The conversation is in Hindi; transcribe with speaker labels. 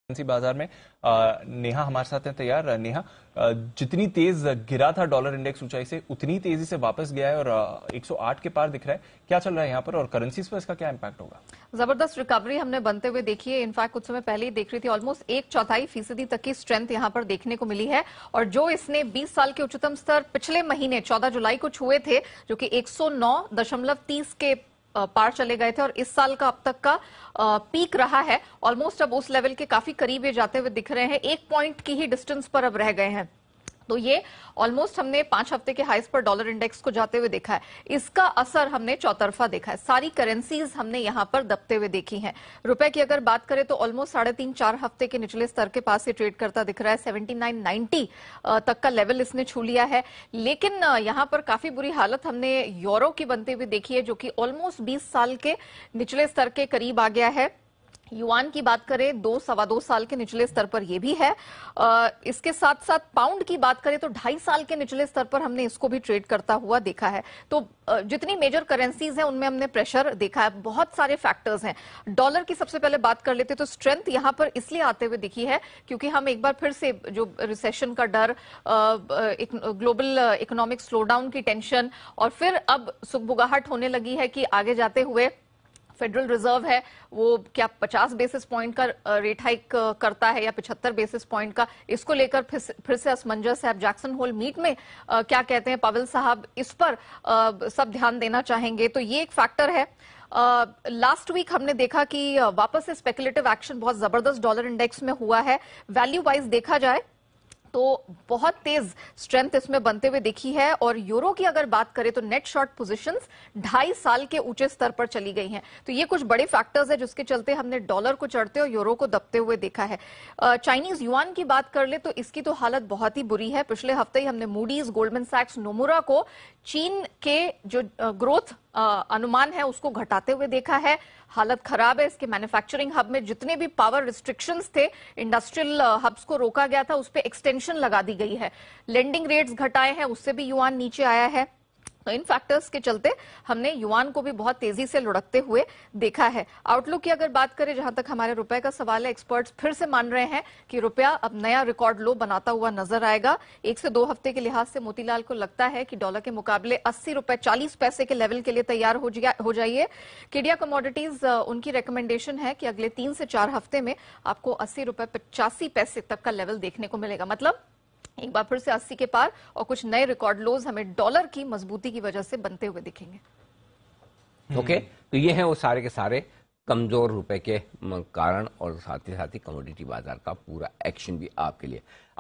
Speaker 1: करेंसी बाजार में नेहा हमारे साथ हैं तैयार। नेहा, जितनी तेज गिरा था डॉलर इंडेक्स ऊंचाई से उतनी तेजी से वापस गया है और 108 के पार दिख रहा है। क्या चल रहा है यहाँ पर और करेंसीज पर इसका क्या इंपैक्ट होगा?
Speaker 2: जबरदस्त रिकवरी हमने बनते हुए देखी है। इनफैक्ट कुछ समय पहले ही देख रही थी, ऑलमोस्ट 1/4% तक की स्ट्रेंथ यहां पर देखने को मिली है। और जो इसने 20 साल के उच्चतम स्तर पिछले महीने 14 जुलाई को छुए थे, जो कि 109.30 के पार चले गए थे, और इस साल का अब तक का पीक रहा है। ऑलमोस्ट अब उस लेवल के काफी करीब ये जाते हुए दिख रहे हैं। 1 पॉइंट की ही डिस्टेंस पर अब रह गए हैं। तो ये ऑलमोस्ट हमने 5 हफ्ते के हाईस पर डॉलर इंडेक्स को जाते हुए देखा है। इसका असर हमने चौतरफा देखा है। सारी करेंसीज हमने यहां पर दबते हुए देखी हैं। रुपए की अगर बात करें तो ऑलमोस्ट 3.5-4 हफ्ते के निचले स्तर के पास ये ट्रेड करता दिख रहा है। 79.90 तक का लेवल इसने छू लिया है। लेकिन यहां पर काफी बुरी हालत हमने यूरो की बनते हुए देखी है, जो कि ऑलमोस्ट 20 साल के निचले स्तर के करीब आ गया है। युआन की बात करें 2-2.25 साल के निचले स्तर पर यह भी है। इसके साथ साथ पाउंड की बात करें तो 2.5 साल के निचले स्तर पर हमने इसको भी ट्रेड करता हुआ देखा है। तो जितनी मेजर करेंसीज हैं उनमें हमने प्रेशर देखा है। बहुत सारे फैक्टर्स हैं। डॉलर की सबसे पहले बात कर लेते तो स्ट्रेंथ यहां पर इसलिए आते हुए दिखी है क्योंकि हम एक बार फिर से जो रिसेशन का डर, ग्लोबल इकोनॉमिक स्लोडाउन की टेंशन, और फिर अब सुगबुगाहट होने लगी है कि आगे जाते हुए फेडरल रिजर्व है वो क्या 50 बेसिस पॉइंट का रेट हाइक करता है या 75 बेसिस पॉइंट का, इसको लेकर फिर से असमंजस है। अब जैक्सन होल मीट में क्या कहते हैं पावेल साहब, इस पर सब ध्यान देना चाहेंगे। तो ये एक फैक्टर है। लास्ट वीक हमने देखा कि वापस से स्पेकुलेटिव एक्शन बहुत जबरदस्त डॉलर इंडेक्स में हुआ है। वैल्यू वाइज देखा जाए तो बहुत तेज स्ट्रेंथ इसमें बनते हुए दिखी है। और यूरो की अगर बात करें तो नेट शॉर्ट पोजीशंस 2.5 साल के ऊंचे स्तर पर चली गई हैं। तो ये कुछ बड़े फैक्टर्स हैं जिसके चलते हमने डॉलर को चढ़ते और यूरो को दबते हुए देखा है। चाइनीज युआन की बात कर ले तो इसकी तो हालत बहुत ही बुरी है। पिछले हफ्ते ही हमने मूडीज, गोल्डमैन सैक्स, नोमुरा को चीन के जो ग्रोथ अनुमान है उसको घटाते हुए देखा है। हालत खराब है। इसके मैन्युफैक्चरिंग हब में जितने भी पावर रिस्ट्रिक्शंस थे, इंडस्ट्रियल हब्स को रोका गया था, उस पर एक्सटेंशन लगा दी गई है। लेंडिंग रेट्स घटाए हैं, उससे भी युआन नीचे आया है। तो इन फैक्टर्स के चलते हमने युआन को भी बहुत तेजी से लुढ़कते हुए देखा है। आउटलुक की अगर बात करें, जहां तक हमारे रुपए का सवाल है, एक्सपर्ट्स फिर से मान रहे हैं कि रुपया अब नया रिकॉर्ड लो बनाता हुआ नजर आएगा। 1 से 2 हफ्ते के लिहाज से मोतीलाल को लगता है कि डॉलर के मुकाबले 80 रुपए 40 पैसे के लेवल के लिए तैयार हो जाइए। केडिया कमोडिटीज उनकी रिकमेंडेशन है कि अगले 3 से 4 हफ्ते में आपको 80 रुपए 85 पैसे तक का लेवल देखने को मिलेगा। मतलब एक बार फिर से 80 के पार और कुछ नए रिकॉर्ड लोज हमें डॉलर की मजबूती की वजह से बनते हुए दिखेंगे।
Speaker 3: ओके, तो ये हैं वो सारे के सारे कमजोर रुपए के कारण और साथ ही कमोडिटी बाजार का पूरा एक्शन भी आपके लिए।